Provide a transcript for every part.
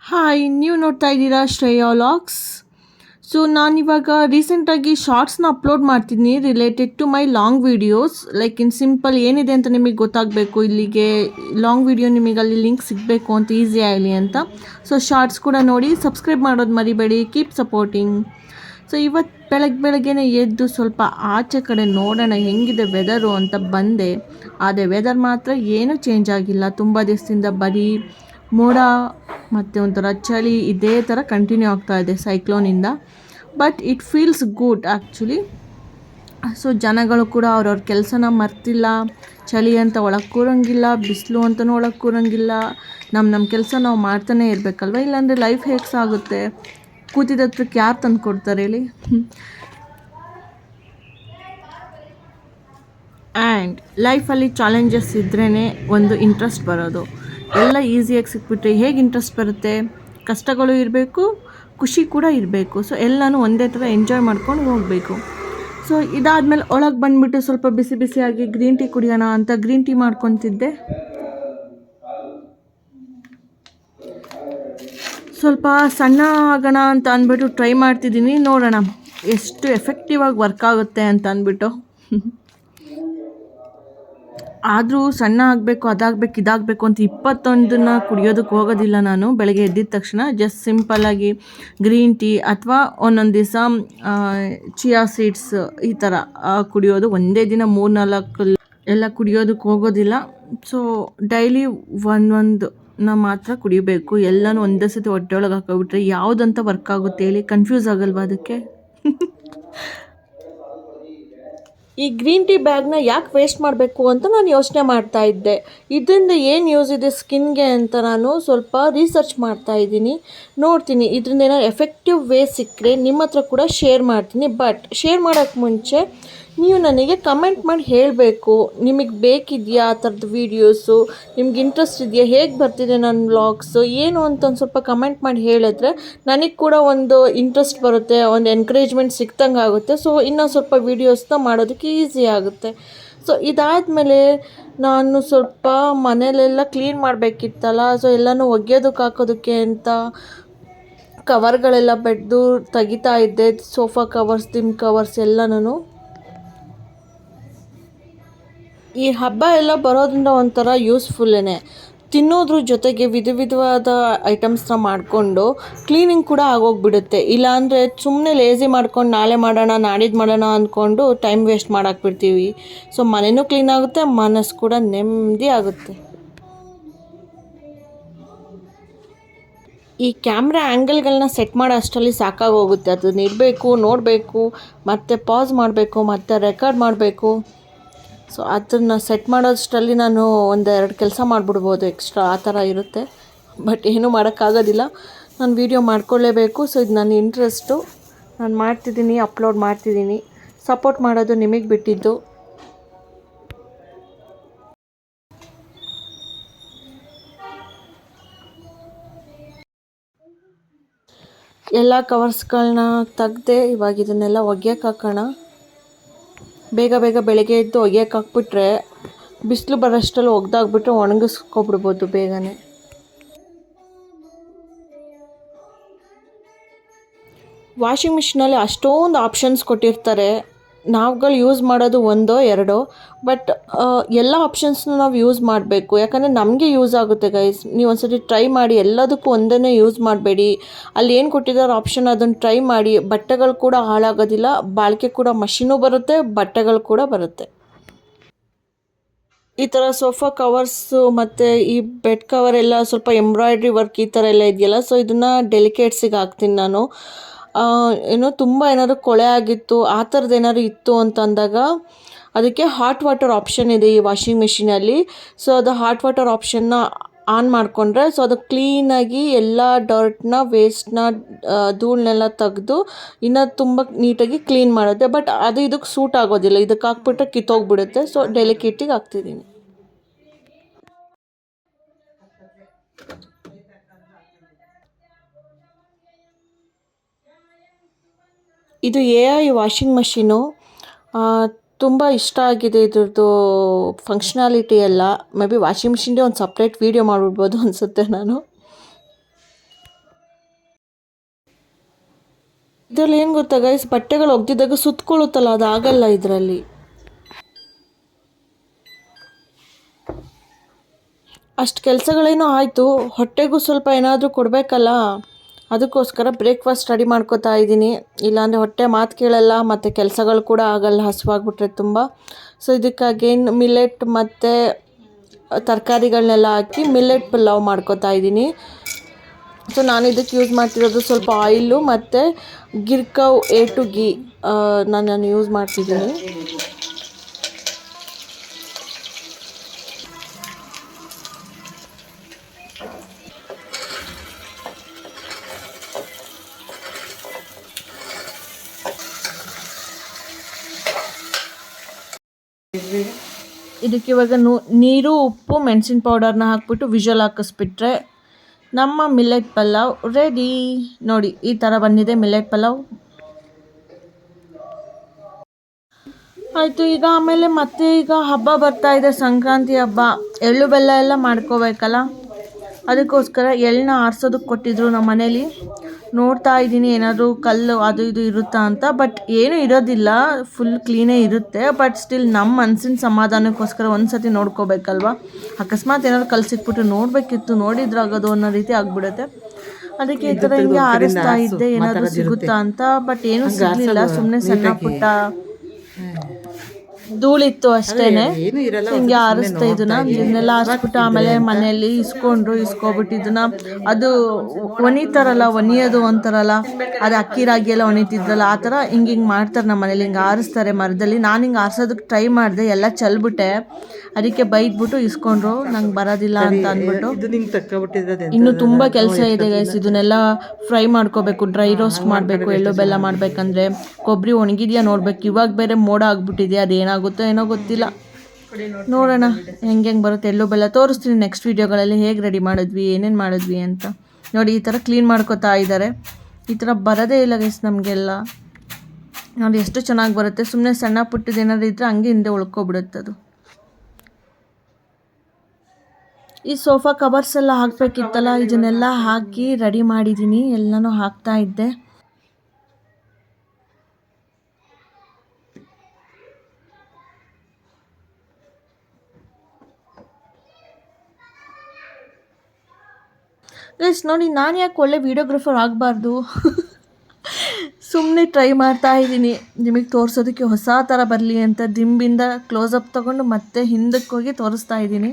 Hi, ನೀವು ನೋಡ್ತಾ ಇದ್ದೀರಾ ಶ್ರೇಯಾ ವ್ಲಾಗ್ಸ್. ಸೊ ನಾನಿವಾಗ ರೀಸೆಂಟಾಗಿ ಶಾರ್ಟ್ಸ್ನ ಅಪ್ಲೋಡ್ ಮಾಡ್ತಿದ್ದೀನಿ related to my long videos. Like in simple ಏನಿದೆ ಅಂತ ನಿಮಗೆ ಗೊತ್ತಾಗಬೇಕು, ಇಲ್ಲಿಗೆ ಲಾಂಗ್ ವೀಡಿಯೋ ನಿಮಗೆ ಅಲ್ಲಿ ಲಿಂಕ್ ಸಿಗಬೇಕು ಅಂತ ಈಸಿ ಆಗಲಿ ಅಂತ. ಸೊ ಶಾರ್ಟ್ಸ್ ಕೂಡ ನೋಡಿ, ಸಬ್ಸ್ಕ್ರೈಬ್ ಮಾಡೋದು ಮರಿಬೇಡಿ. Keep supporting. ಸೊ ಇವತ್ತು ಬೆಳಗ್ಗೆನೇ ಎದ್ದು ಸ್ವಲ್ಪ ಆಚೆ ಕಡೆ ನೋಡೋಣ ಹೆಂಗಿದೆ ವೆದರು ಅಂತ ಬಂದೆ. ಆದರೆ ವೆದರ್ ಮಾತ್ರ ಏನೂ ಚೇಂಜ್ ಆಗಿಲ್ಲ. ತುಂಬ ದಿವಸದಿಂದ ಬರೀ ಮೋಡ ಮತ್ತು ಒಂಥರ ಚಳಿ ಇದೇ ಥರ ಕಂಟಿನ್ಯೂ ಆಗ್ತಾ ಇದೆ ಸೈಕ್ಲೋನಿಂದ. But it feels good actually. So ಜನಗಳು ಕೂಡ ಅವ್ರವ್ರ ಕೆಲಸನ ಮರ್ತಿಲ್ಲ. ಚಳಿ ಅಂತ ಒಳಗೆ ಕೂರಂಗಿಲ್ಲ, ಬಿಸಿಲು ಅಂತಲೂ ಒಳಗೆ ಕೂರಂಗಿಲ್ಲ. ನಮ್ಮ ಕೆಲಸ ನಾವು ಮಾಡ್ತಾನೆ ಇರಬೇಕಲ್ವ, ಇಲ್ಲಾಂದರೆ ಲೈಫ್ ಹೇಗೆ ಸಾಗುತ್ತೆ? ಕೂತಿದ್ದತ್ರಕ್ಕೆ ಯಾರು ತಂದು ಕೊಡ್ತಾರೆ ಹೇಳಿ? ಆ್ಯಂಡ್ ಲೈಫಲ್ಲಿ ಚಾಲೆಂಜಸ್ ಇದ್ರೇ ಒಂದು ಇಂಟ್ರೆಸ್ಟ್ ಬರೋದು. ಎಲ್ಲ ಈಸಿಯಾಗಿ ಸಿಕ್ಬಿಟ್ರೆ ಹೇಗೆ ಇಂಟ್ರೆಸ್ಟ್ ಬರುತ್ತೆ? ಕಷ್ಟಗಳು ಇರಬೇಕು, ಖುಷಿ ಕೂಡ ಇರಬೇಕು. ಸೊ ಎಲ್ಲನೂ ಒಂದೇ ಥರ ಎಂಜಾಯ್ ಮಾಡ್ಕೊಂಡು ಹೋಗಬೇಕು. ಸೊ ಇದಾದಮೇಲೆ ಒಳಗೆ ಬಂದುಬಿಟ್ಟು ಸ್ವಲ್ಪ ಬಿಸಿ ಬಿಸಿಯಾಗಿ ಗ್ರೀನ್ ಟೀ ಕುಡಿಯೋಣ ಅಂತ ಗ್ರೀನ್ ಟೀ ಮಾಡ್ಕೊತಿದ್ದೆ. ಸ್ವಲ್ಪ ಸಣ್ಣ ಆಗೋಣ ಅಂತ ಅಂದ್ಬಿಟ್ಟು ಟ್ರೈ ಮಾಡ್ತಿದ್ದೀನಿ. ನೋಡೋಣ ಎಷ್ಟು ಎಫೆಕ್ಟಿವ್ ಆಗಿ ವರ್ಕ್ ಆಗುತ್ತೆ ಅಂತ ಅಂದ್ಬಿಟ್ಟು. ಆದರೂ ಸಣ್ಣ ಆಗಬೇಕು, ಅದಾಗಬೇಕು, ಇದಾಗಬೇಕು ಅಂತ 21 ಕುಡಿಯೋದಕ್ಕೆ ಹೋಗೋದಿಲ್ಲ ನಾನು. ಬೆಳಗ್ಗೆ ಎದ್ದಿದ ತಕ್ಷಣ ಜಸ್ಟ್ ಸಿಂಪಲ್ಲಾಗಿ ಗ್ರೀನ್ ಟೀ ಅಥವಾ ಒಂದೊಂದು ದಿವಸ ಚಿಯಾ ಸೀಡ್ಸ್ ಈ ಥರ ಕುಡಿಯೋದು. ಒಂದೇ ದಿನ 3-4 ಎಲ್ಲ ಕುಡಿಯೋದಕ್ಕೆ ಹೋಗೋದಿಲ್ಲ. ಸೊ ಡೈಲಿ ಒಂದೊಂದನ್ನ ಮಾತ್ರ ಕುಡಿಬೇಕು. ಎಲ್ಲನೂ ಒಂದೇ ಸತಿ ಹೊಟ್ಟೆ ಒಳಗೆ ಹಾಕೋಬಿಟ್ರೆ ಯಾವುದಂತ ವರ್ಕ್ ಆಗುತ್ತೆ ಹೇಳಿ? ಕನ್ಫ್ಯೂಸ್ ಆಗಲ್ವಾ ಅದಕ್ಕೆ? ಈ ಗ್ರೀನ್ ಟೀ ಬ್ಯಾಗ್ನ ಯಾಕೆ ವೇಸ್ಟ್ ಮಾಡಬೇಕು ಅಂತ ನಾನು ಯೋಚನೆ ಮಾಡ್ತಾ ಇದ್ದೆ. ಇದರಿಂದ ಏನು ಯೂಸ್ ಇದೆ ಸ್ಕಿನ್ಗೆ ಅಂತ ನಾನು ಸ್ವಲ್ಪ ರಿಸರ್ಚ್ ಮಾಡ್ತಾ ಇದ್ದೀನಿ. ನೋಡ್ತೀನಿ ಇದರಿಂದ ಏನಾದ್ರು ಎಫೆಕ್ಟಿವ್ ವೇ ಸಿಕ್ಕರೆ ನಿಮ್ಮ ಹತ್ರ ಕೂಡ ಶೇರ್ ಮಾಡ್ತೀನಿ. ಬಟ್ ಶೇರ್ ಮಾಡೋಕ್ಕೆ ಮುಂಚೆ ನೀವು ನನಗೆ ಕಮೆಂಟ್ ಮಾಡಿ ಹೇಳಬೇಕು, ನಿಮಗೆ ಬೇಕಿದೆಯಾ ಆ ಥರದ್ದು ವೀಡಿಯೋಸು, ನಿಮ್ಗೆ ಇಂಟ್ರೆಸ್ಟ್ ಇದೆಯಾ, ಹೇಗೆ ಬರ್ತಿದೆ ನನ್ನ ವ್ಲಾಗ್ಸು ಏನು ಅಂತ ಒಂದು ಸ್ವಲ್ಪ ಕಮೆಂಟ್ ಮಾಡಿ ಹೇಳಿದ್ರೆ ನನಗೆ ಕೂಡ ಒಂದು ಇಂಟ್ರೆಸ್ಟ್ ಬರುತ್ತೆ, ಒಂದು ಎನ್ಕರೇಜ್ಮೆಂಟ್ ಸಿಕ್ತಂಗೆ ಆಗುತ್ತೆ. ಸೊ ಇನ್ನೂ ಸ್ವಲ್ಪ ವೀಡಿಯೋಸ್ನ ಮಾಡೋದಕ್ಕೆ ಈಸಿ ಆಗುತ್ತೆ. ಸೊ ಇದಾದಮೇಲೆ ನಾನು ಸ್ವಲ್ಪ ಮನೇಲೆಲ್ಲ ಕ್ಲೀನ್ ಮಾಡಬೇಕಿತ್ತಲ್ಲ. ಸೊ ಎಲ್ಲನೂ ಒಗೆಯೋದಕ್ಕೆ ಹಾಕೋದಕ್ಕೆ ಅಂತ ಕವರ್ಗಳೆಲ್ಲ ಬೆಡ್ದು ತೆಗಿತಾ ಇದ್ದೆ. ಸೋಫಾ ಕವರ್ಸ್, ದಿಮ್ ಕವರ್ಸ್ ಎಲ್ಲನೂ. ಈ ಹಬ್ಬ ಎಲ್ಲ ಬರೋದ್ರಿಂದ ಒಂಥರ ಯೂಸ್ಫುಲ್ಲೇನೆ. ತಿನ್ನೋದ್ರ ಜೊತೆಗೆ ವಿಧವಾದ ಐಟಮ್ಸ್ನ ಮಾಡಿಕೊಂಡು ಕ್ಲೀನಿಂಗ್ ಕೂಡ ಆಗೋಗ್ಬಿಡುತ್ತೆ. ಇಲ್ಲಾಂದರೆ ಸುಮ್ಮನೆ ಲೇಸಿ ಮಾಡ್ಕೊಂಡು ನಾಳೆ ಮಾಡೋಣ, ನಾಡಿದ್ದು ಮಾಡೋಣ ಅಂದ್ಕೊಂಡು ಟೈಮ್ ವೇಸ್ಟ್ ಮಾಡಾಕ್ಬಿಡ್ತೀವಿ. ಸೊ ಮನೆಯೂ ಕ್ಲೀನ್ ಆಗುತ್ತೆ, ಮನಸ್ಸು ಕೂಡ ನೆಮ್ಮದಿ ಆಗುತ್ತೆ. ಈ ಕ್ಯಾಮ್ರಾ ಆ್ಯಂಗಲ್ಗಳನ್ನ ಸೆಟ್ ಮಾಡೋ ಅಷ್ಟರಲ್ಲಿ ಸಾಕಾಗೋಗುತ್ತೆ. ಅದನ್ನ ಇಡಬೇಕು, ನೋಡಬೇಕು, ಮತ್ತು ಪಾಸ್ ಮಾಡಬೇಕು, ಮತ್ತು ರೆಕಾರ್ಡ್ ಮಾಡಬೇಕು. ಸೊ ಅದನ್ನು ಸೆಟ್ ಮಾಡೋಷ್ಟರಲ್ಲಿ ನಾನು 1-2 ಕೆಲಸ ಮಾಡಿಬಿಡ್ಬೋದು ಎಕ್ಸ್ಟ್ರಾ, ಆ ಥರ ಇರುತ್ತೆ. ಬಟ್ ಏನೂ ಮಾಡೋಕ್ಕಾಗೋದಿಲ್ಲ, ನಾನು ವೀಡಿಯೋ ಮಾಡ್ಕೊಳ್ಳೇಬೇಕು. ಸೊ ಇದು ನನ್ನ ಇಂಟ್ರೆಸ್ಟು, ನಾನು ಮಾಡ್ತಿದ್ದೀನಿ, ಅಪ್ಲೋಡ್ ಮಾಡ್ತಿದ್ದೀನಿ. ಸಪೋರ್ಟ್ ಮಾಡೋದು ನಿಮಗೆ ಬಿಟ್ಟಿದ್ದು. ಎಲ್ಲ ಕವರ್ಸ್ಗಳನ್ನ ತೆಗ್ದೆ. ಇವಾಗ ಇದನ್ನೆಲ್ಲ ಒಗೆಯೋಕೆ ಹಾಕೋಣ. ಬೇಗ ಬೆಳಗ್ಗೆ ಎದ್ದು ಒಗೆಯೋಕೆ ಹಾಕ್ಬಿಟ್ರೆ ಬಿಸಿಲು ಬರೋಷ್ಟರಲ್ಲಿ ಒಗ್ದಾಗ್ಬಿಟ್ರೆ ಒಣಗಿಸ್ಕೊಬಿಡ್ಬೋದು ಬೇಗನೆ. ವಾಷಿಂಗ್ ಮಿಷಿನಲ್ಲಿ ಅಷ್ಟೊಂದು ಆಪ್ಷನ್ಸ್ ಕೊಟ್ಟಿರ್ತಾರೆ. ನಾವುಗಳು ಯೂಸ್ ಮಾಡೋದು 1-2. ಬಟ್ ಎಲ್ಲ ಆಪ್ಷನ್ಸ್ನ ನಾವು ಯೂಸ್ ಮಾಡಬೇಕು, ಯಾಕಂದರೆ ನಮಗೆ ಯೂಸ್ ಆಗುತ್ತೆ ಗೈಸ್. ನೀವು ಒಂದ್ಸತಿ ಟ್ರೈ ಮಾಡಿ, ಎಲ್ಲದಕ್ಕೂ ಒಂದನ್ನೇ ಯೂಸ್ ಮಾಡಬೇಡಿ. ಅಲ್ಲಿ ಏನು ಕೊಟ್ಟಿದ್ದಾರೆ ಆಪ್ಷನ್ ಅದನ್ನು ಟ್ರೈ ಮಾಡಿ. ಬಟ್ಟೆಗಳು ಕೂಡ ಹಾಳಾಗೋದಿಲ್ಲ, ಬಾಳಿಕೆ ಕೂಡ ಮಷೀನು ಬರುತ್ತೆ, ಬಟ್ಟೆಗಳು ಕೂಡ ಬರುತ್ತೆ. ಈ ಥರ ಸೋಫಾ ಕವರ್ಸು ಮತ್ತು ಈ ಬೆಡ್ ಕವರ್ ಎಲ್ಲ ಸ್ವಲ್ಪ ಎಂಬ್ರಾಯ್ಡ್ರಿ ವರ್ಕ್ ಈ ಥರ ಎಲ್ಲ ಇದೆಯಲ್ಲ. ಸೊ ಇದನ್ನು ಡೆಲಿಕೇಟ್ಸಿಗೆ ಹಾಕ್ತೀನಿ ನಾನು. ಏನೋ ತುಂಬ ಏನಾದರೂ ಕೊಳೆ ಆಗಿತ್ತು, ಆ ಥರದ್ದು ಏನಾದ್ರು ಇತ್ತು ಅಂತ ಅಂದಾಗ ಅದಕ್ಕೆ ಹಾಟ್ ವಾಟರ್ ಆಪ್ಷನ್ ಇದೆ ಈ ವಾಷಿಂಗ್ ಮಿಷಿನಲ್ಲಿ. ಸೊ ಅದು ಹಾಟ್ ವಾಟರ್ ಆಪ್ಷನ್ನ ಆನ್ ಮಾಡಿಕೊಂಡ್ರೆ ಸೊ ಅದು ಕ್ಲೀನಾಗಿ ಎಲ್ಲ ಡರ್ಟ್ನ, ವೇಸ್ಟ್ನ, ಧೂಳನ್ನೆಲ್ಲ ತೆಗೆದು ಇನ್ನೂ ತುಂಬ ನೀಟಾಗಿ ಕ್ಲೀನ್ ಮಾಡುತ್ತೆ. ಬಟ್ ಅದು ಇದಕ್ಕೆ ಸೂಟ್ ಆಗೋದಿಲ್ಲ, ಇದಕ್ಕೆ ಹಾಕ್ಬಿಟ್ರೆ ಕಿತ್ತೋಗ್ಬಿಡುತ್ತೆ. ಸೊ ಡೆಲಿಕೇಟಿಗೆ ಹಾಕ್ತಿದ್ದೀನಿ. ಇದು AI ವಾಷಿಂಗ್ ಮಷೀನು. ತುಂಬ ಇಷ್ಟ ಆಗಿದೆ ಇದ್ರದ್ದು ಫಂಕ್ಷನಾಲಿಟಿ ಎಲ್ಲ. ಮೇ ಬಿ ವಾಷಿಂಗ್ ಮಿಷಿನ್ದೇ ಒಂದು ಸಪ್ರೇಟ್ ವೀಡಿಯೋ ಮಾಡಿಬಿಡ್ಬೋದು ಅನಿಸುತ್ತೆ ನಾನು. ಇದರಲ್ಲಿ ಏನು ಗೊತ್ತಾ ಗೈಸ್, ಬಟ್ಟೆಗಳು ಒಗ್ದಿದ್ದಾಗ ಸುತ್ಕೊಳ್ಳುತ್ತಲ್ಲ, ಅದು ಆಗಲ್ಲ ಇದರಲ್ಲಿ. ಅಷ್ಟು ಕೆಲಸಗಳೇನೋ ಆಯಿತು, ಹೊಟ್ಟೆಗೂ ಸ್ವಲ್ಪ ಏನಾದರೂ ಕೊಡಬೇಕಲ್ಲ, ಅದಕ್ಕೋಸ್ಕರ ಬ್ರೇಕ್ಫಾಸ್ಟ್ ರೆಡಿ ಮಾಡ್ಕೋತಾ ಇದ್ದೀನಿ. ಇಲ್ಲಾಂದರೆ ಹೊಟ್ಟೆ ಮಾತು ಕೇಳಲ್ಲ ಮತ್ತು ಕೆಲಸಗಳು ಕೂಡ ಆಗಲ್ಲ ಹಸುವಾಗ್ಬಿಟ್ರೆ ತುಂಬ. ಸೊ ಇದಕ್ಕಾಗಿ ಮಿಲೆಟ್ ಮತ್ತು ತರಕಾರಿಗಳನ್ನೆಲ್ಲ ಹಾಕಿ ಮಿಲೆಟ್ ಪಲಾವ್ ಮಾಡ್ಕೋತಾ ಇದ್ದೀನಿ. ಸೊ ನಾನು ಇದಕ್ಕೆ ಯೂಸ್ ಮಾಡ್ತಿರೋದು ಸ್ವಲ್ಪ ಆಯಿಲು ಮತ್ತು ಗಿರ್ಕವ್ A2 ಗೀ ನಾನು ಯೂಸ್ ಮಾಡ್ತಿದ್ದೀನಿ. ಇದಕ್ಕೆ ಇವಾಗ ನೀರು, ಉಪ್ಪು, ಮೆಣಸಿನ ಪೌಡರ್ನ ಹಾಕ್ಬಿಟ್ಟು ವಿಷಲ್ ಹಾಕಿಸ್ಬಿಟ್ರೆ ನಮ್ಮ ಮಿಲೆಟ್ ಪಲಾವ್ ರೆಡಿ. ನೋಡಿ ಈ ಥರ ಬಂದಿದೆ ಮಿಲೆಟ್ ಪಲಾವ್. ಆಯಿತು, ಈಗ ಆಮೇಲೆ ಮತ್ತೆ ಈಗ ಹಬ್ಬ ಬರ್ತಾ ಇದೆ, ಸಂಕ್ರಾಂತಿ ಹಬ್ಬ. ಎಳ್ಳು ಬೆಲ್ಲ ಎಲ್ಲ ಮಾಡ್ಕೋಬೇಕಲ್ಲ, ಅದಕ್ಕೋಸ್ಕರ ಎಳ್ಳನ್ನ ಆರಿಸೋದಕ್ಕೆ ಕೊಟ್ಟಿದ್ರು ನಮ್ಮ ಮನೇಲಿ. ನೋಡ್ತಾ ಇದ್ದೀನಿ ಏನಾದರೂ ಕಲ್ಲು ಅದು ಇದು ಇರುತ್ತಾ ಅಂತ. ಬಟ್ ಏನೂ ಇರೋದಿಲ್ಲ, ಫುಲ್ ಕ್ಲೀನೇ ಇರುತ್ತೆ. ಬಟ್ ಸ್ಟಿಲ್ ನಮ್ಮ ಮನಸ್ಸಿನ ಸಮಾಧಾನಕ್ಕೋಸ್ಕರ ಒಂದು ಸತಿ ನೋಡ್ಕೋಬೇಕಲ್ವ. ಅಕಸ್ಮಾತ್ ಏನಾದರೂ ಕಲ್ಲು ಸಿಕ್ಬಿಟ್ಟು ನೋಡಬೇಕಿತ್ತು, ನೋಡಿದ್ರಾಗೋದು ಅನ್ನೋ ರೀತಿ ಆಗಿಬಿಡುತ್ತೆ. ಅದಕ್ಕೆ ಈ ಥರ ಹಿಂಗೆ ಆರಿಸ್ತಾ ಇದ್ದೆ ಏನಾದರೂ ಸಿಗುತ್ತಾ ಅಂತ. ಬಟ್ ಏನೂ ಸಿಗಲಿಲ್ಲ, ಸುಮ್ಮನೆ ಸಣ್ಣ ಪುಟ್ಟ ಧೂಳಿತ್ತು ಅಷ್ಟೇನೆ. ಹಿಂಗೆ ಆರಿಸ್ತಾ ಇದನ್ನೆಲ್ಲ ಆರಿಸ್ಬಿಟ್ಟು ಆಮೇಲೆ ಮನೆಯಲ್ಲಿ ಇಸ್ಕೊಬಿಟ್ಟು ಇದನ್ನ, ಅದು ಒಣಿತಾರಲ್ಲ, ಒಣಿಯೋದು ಅಂತಾರಲ್ಲ, ಅದು ಅಕ್ಕಿ ರಾಗಿ ಎಲ್ಲ ಒಣಿತಿದ್ರಲ್ಲ, ಆ ಥರ ಹಿಂಗೆ ಮಾಡ್ತಾರೆ ನಮ್ಮ ಮನೇಲಿ. ಹಿಂಗೆ ಆರಿಸ್ತಾರೆ ಮರದಲ್ಲಿ. ನಾನು ಹಿಂಗೆ ಆರಿಸೋದಕ್ಕೆ ಟ್ರೈ ಮಾಡಿದೆ, ಎಲ್ಲ ಚೆಲ್ಬಿಟ್ಟೆ. ಅದಕ್ಕೆ ಬೈದ್ಬಿಟ್ಟು ಇಸ್ಕೊಂಡ್ರು, ನಂಗೆ ಬರೋದಿಲ್ಲ ಅಂತ ಅಂದ್ಬಿಟ್ಟು. ಇನ್ನು ತುಂಬ ಕೆಲಸ ಇದೆ ಗೈಸ್. ಇದನ್ನೆಲ್ಲ ಫ್ರೈ ಮಾಡ್ಕೋಬೇಕು, ಡ್ರೈ ರೋಸ್ಟ್ ಮಾಡಬೇಕು. ಎಳ್ಳು ಬೆಲ್ಲ ಮಾಡಬೇಕಂದ್ರೆ ಕೊಬ್ಬರಿ ಒಣಗಿದೆಯಾ ನೋಡ್ಬೇಕು. ಇವಾಗ ಬೇರೆ ಮೋಡ ಆಗ್ಬಿಟ್ಟಿದೆ, ಅದೇನಾಗುತ್ತೋ ಏನೋ ಗೊತ್ತಿಲ್ಲ. ನೋಡೋಣ ಹೆಂಗೆ ಬರುತ್ತೆ. ಎಳ್ಳು ಬೆಲ್ಲ ತೋರಿಸ್ತೀನಿ ನೆಕ್ಸ್ಟ್ ವೀಡಿಯೋಗಳಲ್ಲಿ ಹೇಗೆ ರೆಡಿ ಮಾಡಿದ್ವಿ, ಏನೇನು ಮಾಡಿದ್ವಿ ಅಂತ. ನೋಡಿ ಈ ಥರ ಕ್ಲೀನ್ ಮಾಡ್ಕೋತಾ ಇದ್ದಾರೆ. ಈ ಥರ ಬರೋದೇ ಇಲ್ಲ ಗೈಸ್ ನಮಗೆಲ್ಲ. ನೋಡಿ ಎಷ್ಟು ಚೆನ್ನಾಗಿ ಬರುತ್ತೆ. ಸುಮ್ಮನೆ ಸಣ್ಣ ಪುಟ್ಟದ್ದು ಏನಾದ್ರು ಇದ್ದರೆ ಹಂಗೆ ಹಿಂದೆ ಉಳ್ಕೊಬಿಡುತ್ತೆ ಅದು. ಈ ಸೋಫಾ ಕವರ್ಸ್ ಎಲ್ಲ ಹಾಕಬೇಕಿತ್ತಲ್ಲ, ಇದನ್ನೆಲ್ಲ ಹಾಕಿ ರೆಡಿ ಮಾಡಿದ್ದೀನಿ. ಎಲ್ಲನೂ ಹಾಕ್ತಾ ಇದ್ದೆ. ಗೈಸ್ ನೋಡಿ, ನಾನು ಯಾಕೆ ಒಳ್ಳೆ ವೀಡಿಯೋಗ್ರಾಫರ್ ಆಗಬಾರ್ದು? ಸುಮ್ಮನೆ ಟ್ರೈ ಮಾಡ್ತಾ ಇದ್ದೀನಿ ನಿಮಗೆ ತೋರಿಸೋದಕ್ಕೆ ಹೊಸ ಥರ ಬರಲಿ ಅಂತ. ದಿಂಬಿಂದ ಕ್ಲೋಸಪ್ ತೊಗೊಂಡು ಮತ್ತೆ ಹಿಂದಕ್ಕೆ ಹೋಗಿ ತೋರಿಸ್ತಾ ಇದ್ದೀನಿ.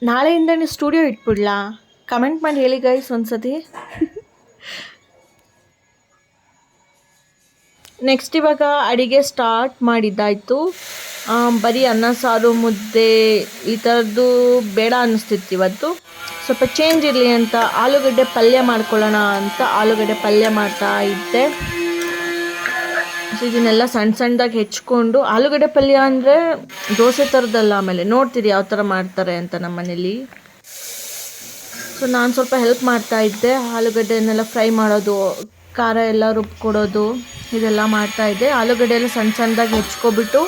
ನಾಳೆಯಿಂದ ನೀವು ಸ್ಟುಡಿಯೋ ಇಟ್ಬಿಡ್ಲಾ? ಕಮೆಂಟ್ ಮಾಡಿ ಹೇಳಿ ಗೈಸ್ ಒಂದ್ಸತಿ. ನೆಕ್ಸ್ಟ್ ಇವಾಗ ಅಡಿಗೆ ಸ್ಟಾರ್ಟ್ ಮಾಡಿದ್ದಾಯಿತು. ಬರೀ ಅನ್ನ ಸಾರು ಮುದ್ದೆ ಈ ಥರದ್ದು ಬೇಡ ಅನ್ನಿಸ್ತಿತ್ತು ಇವತ್ತು. ಸ್ವಲ್ಪ ಚೇಂಜ್ ಇರಲಿ ಅಂತ ಆಲೂಗಡ್ಡೆ ಪಲ್ಯ ಮಾಡ್ಕೊಳ್ಳೋಣ ಅಂತ ಆಲೂಗಡ್ಡೆ ಪಲ್ಯ ಮಾಡ್ತಾ ಇದ್ದೆ. ಸೊ ಇದನ್ನೆಲ್ಲ ಸಣ್ಣದಾಗಿ ಹೆಚ್ಕೊಂಡು, ಆಲೂಗಡ್ಡೆ ಪಲ್ಯ ಅಂದರೆ ದೋಸೆ ಥರದ್ದಲ್ಲ. ಆಮೇಲೆ ನೋಡ್ತೀರಿ ಯಾವ ಥರ ಮಾಡ್ತಾರೆ ಅಂತ ನಮ್ಮ ಮನೇಲಿ. ಸೊ ನಾನು ಸ್ವಲ್ಪ ಹೆಲ್ಪ್ ಮಾಡ್ತಾ ಇದ್ದೆ. ಆಲೂಗಡ್ಡೆನೆಲ್ಲ ಫ್ರೈ ಮಾಡೋದು, ಖಾರ ಎಲ್ಲ ರುಬ್ಕೊಡೋದು, ಇದೆಲ್ಲ ಮಾಡ್ತಾಯಿದ್ದೆ. ಆಲೂಗಡ್ಡೆ ಎಲ್ಲ ಸಣ್ಣದಾಗಿ ಹೆಚ್ಕೊಬಿಟ್ಟು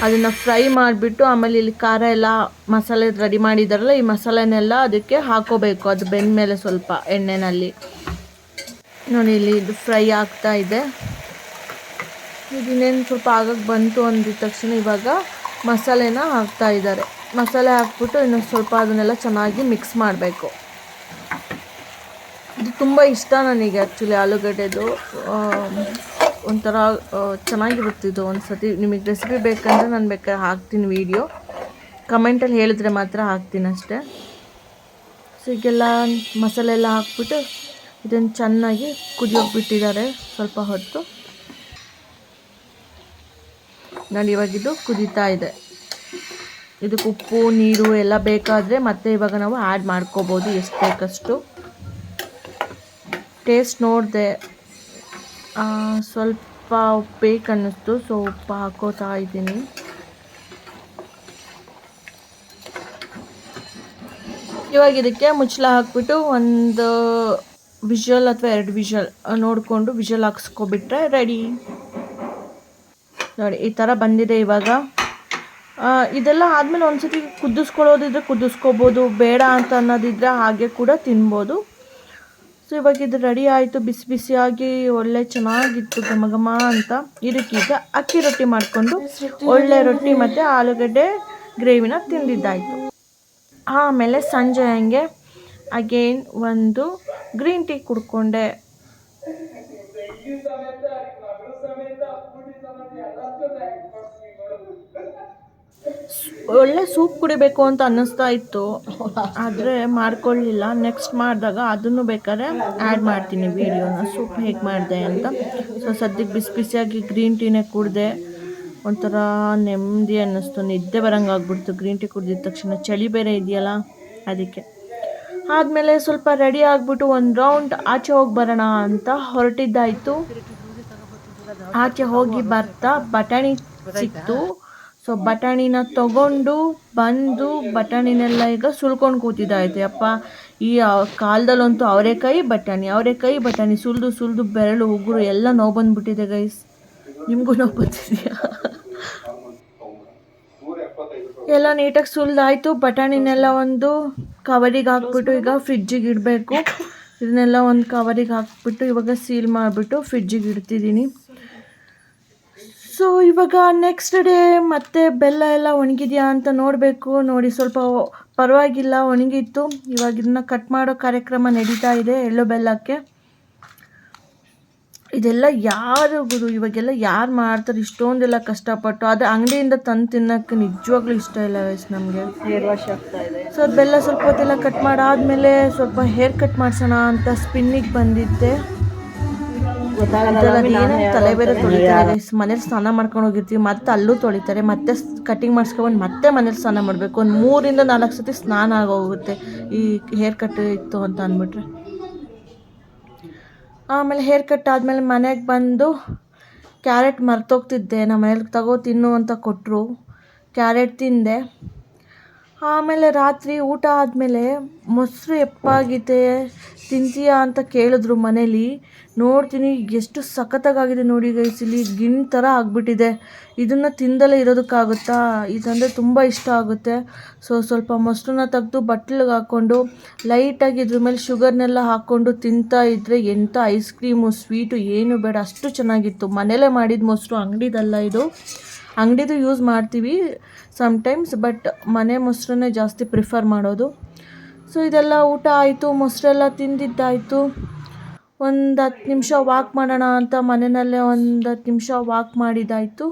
ಅದನ್ನು ಫ್ರೈ ಮಾಡಿಬಿಟ್ಟು ಆಮೇಲೆ ಇಲ್ಲಿ ಖಾರ ಎಲ್ಲ ಮಸಾಲೆ ರೆಡಿ ಮಾಡಿದಾರಲ್ಲ, ಈ ಮಸಾಲೆನೆಲ್ಲ ಅದಕ್ಕೆ ಹಾಕೋಬೇಕು. ಅದು ಬೆಂದ ಮೇಲೆ ಸ್ವಲ್ಪ ಎಣ್ಣೆಯಲ್ಲಿ ನೋಡಿ ಇಲ್ಲಿ ಇದು ಫ್ರೈ ಆಗ್ತಾ ಇದೆ. ಇದನ್ನೇನು ಸ್ವಲ್ಪ ಆಗಕ್ಕೆ ಬಂತು ಅಂದಿದ ತಕ್ಷಣ ಇವಾಗ ಮಸಾಲೆನ ಹಾಕ್ತಾ ಇದ್ದಾರೆ. ಮಸಾಲೆ ಹಾಕ್ಬಿಟ್ಟು ಇನ್ನೊಂದು ಸ್ವಲ್ಪ ಅದನ್ನೆಲ್ಲ ಚೆನ್ನಾಗಿ ಮಿಕ್ಸ್ ಮಾಡಬೇಕು. ಇದು ತುಂಬ ಇಷ್ಟ ನನಗೆ ಆ್ಯಕ್ಚುಲಿ ಆಲೂಗಡ್ಡೆದು. ಒಂಥರ ಚೆನ್ನಾಗಿರುತ್ತಿದ್ದು. ಒಂದು ಸತಿ ನಿಮಗೆ ರೆಸಿಪಿ ಬೇಕಂದರೆ ನಾನು ಬೇಕಾದ್ರೆ ಹಾಕ್ತೀನಿ ವೀಡಿಯೋ, ಕಮೆಂಟಲ್ಲಿ ಹೇಳಿದ್ರೆ ಮಾತ್ರ ಹಾಕ್ತೀನಿ ಅಷ್ಟೇ. ಸೊ ಈಗೆಲ್ಲ ಮಸಾಲೆ ಎಲ್ಲ ಹಾಕ್ಬಿಟ್ಟು ಇದನ್ನು ಚೆನ್ನಾಗಿ ಕುದಿಯೋಕೆ ಬಿಟ್ಟಿದ್ದಾರೆ ಸ್ವಲ್ಪ ಹೊತ್ತು. ನೋಡಿ ಇವಾಗಿದು ಕುದೀತಾ ಇದೆ. ಇದಕ್ಕೆ ಉಪ್ಪು ನೀರು ಎಲ್ಲ ಬೇಕಾದರೆ ಮತ್ತೆ ಇವಾಗ ನಾವು ಆ್ಯಡ್ ಮಾಡ್ಕೋಬೋದು ಎಷ್ಟು ಬೇಕಷ್ಟು. ಟೇಸ್ಟ್ ನೋಡಿದೆ, ಸ್ವಲ್ಪ ಉಪ್ಪು ಬೇಕನ್ನಿಸ್ತು, ಸೊ ಉಪ್ಪು ಹಾಕೋತಾ ಇದ್ದೀನಿ. ಇವಾಗ ಇದಕ್ಕೆ ಮುಚ್ಚಳ ಹಾಕ್ಬಿಟ್ಟು ಒಂದು ವಿಷಲ್ ಅಥವಾ 2 ವಿಷಲ್ ನೋಡಿಕೊಂಡು ವಿಷಲ್ ಹಾಕ್ಸ್ಕೊಬಿಟ್ರೆ ರೆಡಿ. ನೋಡಿ ಈ ಥರ ಬಂದಿದೆ ಇವಾಗ. ಇದೆಲ್ಲ ಆದಮೇಲೆ ಒಂದ್ಸತಿ ಕುದಿಸ್ಕೊಳ್ಳೋದಿದ್ರೆ ಕುದಿಸ್ಕೋಬೋದು, ಬೇಡ ಅಂತ ಅನ್ನೋದಿದ್ರೆ ಹಾಗೆ ಕೂಡ ತಿನ್ಬೋದು. ಸೊ ಇವಾಗ ಇದು ರೆಡಿ ಆಯಿತು, ಬಿಸಿ ಬಿಸಿಯಾಗಿ ಒಳ್ಳೆ ಚೆನ್ನಾಗಿತ್ತು, ಘಮ ಘಮ ಅಂತ. ಇದಕ್ಕೀಗ ಅಕ್ಕಿ ರೊಟ್ಟಿ ಮಾಡಿಕೊಂಡು ಒಳ್ಳೆ ರೊಟ್ಟಿ ಮತ್ತು ಆಲೂಗಡ್ಡೆ ಗ್ರೇವಿನ ತಿಂದಿದ್ದಾಯಿತು. ಆಮೇಲೆ ಸಂಜೆ ಹಂಗೆ ಅಗೇನ್ ಒಂದು ಗ್ರೀನ್ ಟೀ ಕುಡ್ಕೊಂಡೆ. ಒಳ್ಳೆ ಸೂಪ್ ಕುಡಿಬೇಕು ಅಂತ ಅನ್ನಿಸ್ತಾ ಇತ್ತು, ಆದರೆ ಮಾಡ್ಕೊಳ್ಳಿಲ್ಲ. ನೆಕ್ಸ್ಟ್ ಮಾಡಿದಾಗ ಅದನ್ನು ಬೇಕಾದ್ರೆ ಆ್ಯಡ್ ಮಾಡ್ತೀನಿ ವಿಡಿಯೋನ, ಸೂಪ್ ಹೇಗೆ ಮಾಡಿದೆ ಅಂತ. ಸೊ ಸದ್ಯಕ್ಕೆ ಬಿಸಿ ಬಿಸಿಯಾಗಿ ಗ್ರೀನ್ ಟೀನೇ ಕುಡಿದೆ. ಒಂಥರ ನೆಮ್ಮದಿ ಅನ್ನಿಸ್ತು, ನಿದ್ದೆ ಬರೋಂಗಾಗ್ಬಿಡ್ತು ಗ್ರೀನ್ ಟೀ ಕುಡಿದಿದ ತಕ್ಷಣ. ಚಳಿ ಬೇರೆ ಇದೆಯಲ್ಲ ಅದಕ್ಕೆ. ಆದಮೇಲೆ ಸ್ವಲ್ಪ ರೆಡಿ ಆಗಿಬಿಟ್ಟು ಒಂದು ರೌಂಡ್ ಆಚೆ ಹೋಗಿ ಬರೋಣ ಅಂತ ಹೊರಟಿದ್ದಾಯಿತು. ಆಚೆ ಹೋಗಿ ಬರ್ತಾ ಬಟಾಣಿ ಸಿಕ್ತು. ಸೊ ಬಟಾಣಿನ ತೊಗೊಂಡು ಬಂದು ಬಟಾಣಿನೆಲ್ಲ ಈಗ ಸುಲ್ಕೊಂಡು ಕೂತಿದ್ದಾಯಿತು. ಅಪ್ಪ ಈ ಕಾಲದಲ್ಲಂತೂ ಅವರೆಕಾಯಿ ಬಟಾಣಿ ಸುಲಿದು ಬೆರಳು ಉಗುರು ಎಲ್ಲ ನೋವು ಬಂದುಬಿಟ್ಟಿದೆ ಗೈಸ್. ನಿಮಗೂ ನೋವು ಬರ್ತಿದೆಯಾ? ಎಲ್ಲ ನೀಟಾಗಿ ಸುಲಿದಾಯಿತು. ಬಟಾಣಿನೆಲ್ಲ ಒಂದು ಕವರಿಗೆ ಹಾಕ್ಬಿಟ್ಟು ಈಗ ಫ್ರಿಜ್ಜಿಗೆ ಇಡಬೇಕು. ಇದನ್ನೆಲ್ಲ ಒಂದು ಕವರಿಗೆ ಹಾಕ್ಬಿಟ್ಟು ಇವಾಗ ಸೀಲ್ ಮಾಡಿಬಿಟ್ಟು ಫ್ರಿಜ್ಜಿಗೆ ಇಡ್ತಿದ್ದೀನಿ. ಸೊ ಇವಾಗ ನೆಕ್ಸ್ಟ್ ಡೇ ಮತ್ತೆ ಬೆಲ್ಲ ಎಲ್ಲ ಒಣಗಿದೆಯಾ ಅಂತ ನೋಡಬೇಕು. ನೋಡಿ ಸ್ವಲ್ಪ ಪರವಾಗಿಲ್ಲ ಒಣಗಿತ್ತು. ಇವಾಗ ಇದನ್ನ ಕಟ್ ಮಾಡೋ ಕಾರ್ಯಕ್ರಮ ನಡೀತಾ ಇದೆ ಎಳ್ಳು ಬೆಲ್ಲಕ್ಕೆ. ಇದೆಲ್ಲ ಯಾರು ಗುರು ಇವಾಗೆಲ್ಲ ಯಾರು ಮಾಡ್ತಾರೆ ಇಷ್ಟೊಂದೆಲ್ಲ ಕಷ್ಟಪಟ್ಟು? ಅದು ಅಂಗಡಿಯಿಂದ ತಂದು ತಿನ್ನೋಕ್ಕೆ ನಿಜವಾಗ್ಲೂ ಇಷ್ಟ ಇಲ್ಲ ವಯಸ್ಸು ನಮಗೆ. 2 ವರ್ಷ ಆಗ್ತಾ ಇದೆ. ಸೊ ಬೆಲ್ಲ ಸ್ವಲ್ಪ ಹೊತ್ತೆಲ್ಲ ಕಟ್ ಮಾಡಾದ್ಮೇಲೆ ಸ್ವಲ್ಪ ಹೇರ್ ಕಟ್ ಮಾಡ್ಸೋಣ ಅಂತ ಸ್ಪಿನ್ನಿಗೆ ಬಂದಿದ್ದೆ. ತಲೆ ಬೇರೆ ತೊಳಿತಾರೆ, ಮನೇಲಿ ಸ್ನಾನ ಮಾಡ್ಕೊಂಡು ಹೋಗಿರ್ತೀವಿ, ಮತ್ತೆ ಅಲ್ಲೂ ತೊಳಿತಾರೆ, ಮತ್ತೆ ಕಟಿಂಗ್ ಮಾಡಿಸ್ಕೊಂಡು ಮತ್ತೆ ಮನೇಲಿ ಸ್ನಾನ ಮಾಡಬೇಕು. ಒಂದು 3 ಇಂದ 4 ಸತಿ ಸ್ನಾನ ಆಗೋಗುತ್ತೆ ಈ ಹೇರ್ ಕಟ್ ಇತ್ತು ಅಂತ ಅಂದ್ಬಿಟ್ರೆ. ಆಮೇಲೆ ಹೇರ್ ಕಟ್ ಆದಮೇಲೆ ಮನೆಗೆ ಬಂದು ಕ್ಯಾರೆಟ್ ಮರ್ತೋಗ್ತಿದ್ದೆ. ನಮ್ಮ ಮನೇಲಿ ತಿನ್ನು ಅಂತ ಕೊಟ್ಟರು, ಕ್ಯಾರೆಟ್ ತಿಂದೆ. ಆಮೇಲೆ ರಾತ್ರಿ ಊಟ ಆದಮೇಲೆ ಮೊಸರು ಎಪ್ಪಾಗಿದೆ ತಿಂತೀಯಾ ಅಂತ ಕೇಳಿದ್ರು ಮನೇಲಿ. ನೋಡ್ತೀನಿ ಎಷ್ಟು ಸಖತ್ತಾಗಿದೆ ನೋಡಿ ಗೈಸ್, ಇಲ್ಲಿ ಗಿಣ್ ಥರ ಆಗಿಬಿಟ್ಟಿದೆ. ಇದನ್ನು ತಿಂದಲೇ ಇರೋದಕ್ಕಾಗುತ್ತಾ? ಇದಂದರೆ ತುಂಬ ಇಷ್ಟ ಆಗುತ್ತೆ. ಸೊ ಸ್ವಲ್ಪ ಮೊಸರನ್ನ ತೆಗೆದು ಬಟ್ಲಿಗೆ ಹಾಕ್ಕೊಂಡು ಲೈಟಾಗಿ ಇದ್ರ ಮೇಲೆ ಶುಗರ್ನೆಲ್ಲ ಹಾಕ್ಕೊಂಡು ತಿಂತಾ ಇದ್ದರೆ ಎಂಥ ಐಸ್ ಕ್ರೀಮು ಸ್ವೀಟು ಏನು ಬೇಡ, ಅಷ್ಟು ಚೆನ್ನಾಗಿತ್ತು. ಮನೇಲೇ ಮಾಡಿದ ಮೊಸರು, ಅಂಗಡಿದಲ್ಲ ಇದು. ಅಂಗಡಿದು ಯೂಸ್ ಮಾಡ್ತೀವಿ ಸಮ್ಟೈಮ್ಸ್, ಬಟ್ ಮನೆ ಮೊಸರನ್ನೇ ಜಾಸ್ತಿ ಪ್ರಿಫರ್ ಮಾಡೋದು. ಸೊ ಇದೆಲ್ಲ ಊಟ ಆಯಿತು, ಮೊಸರೆಲ್ಲ ತಿಂದಿದ್ದಾಯಿತು. ಒಂದು 10 ನಿಮಿಷ ವಾಕ್ ಮಾಡೋಣ ಅಂತ ಮನೆಯಲ್ಲೇ ಒಂದು 10 ನಿಮಿಷ ವಾಕ್ ಮಾಡಿದ್ದಾಯಿತು.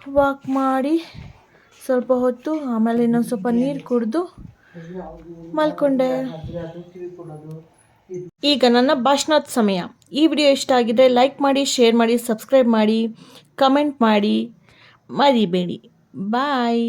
ವಾಕ್ ಮಾಡಿ ಸ್ವಲ್ಪ ಹೊತ್ತು ಆಮೇಲೆ ಇನ್ನೊಂದು ಸ್ವಲ್ಪ ನೀರು ಕುಡಿದು ಮಲ್ಕೊಂಡೆ. ಈಗ ನನ್ನ ಭಾಷಣದ ಸಮಯ. ಈ ವಿಡಿಯೋ ಇಷ್ಟ ಆಗಿದ್ರೆ ಲೈಕ್ ಮಾಡಿ, ಶೇರ್ ಮಾಡಿ, ಸಬ್ಸ್ಕ್ರೈಬ್ ಮಾಡಿ, ಕಮೆಂಟ್ ಮಾಡಿ, ಮರಿಬೇಡಿ. ಬಾಯ್.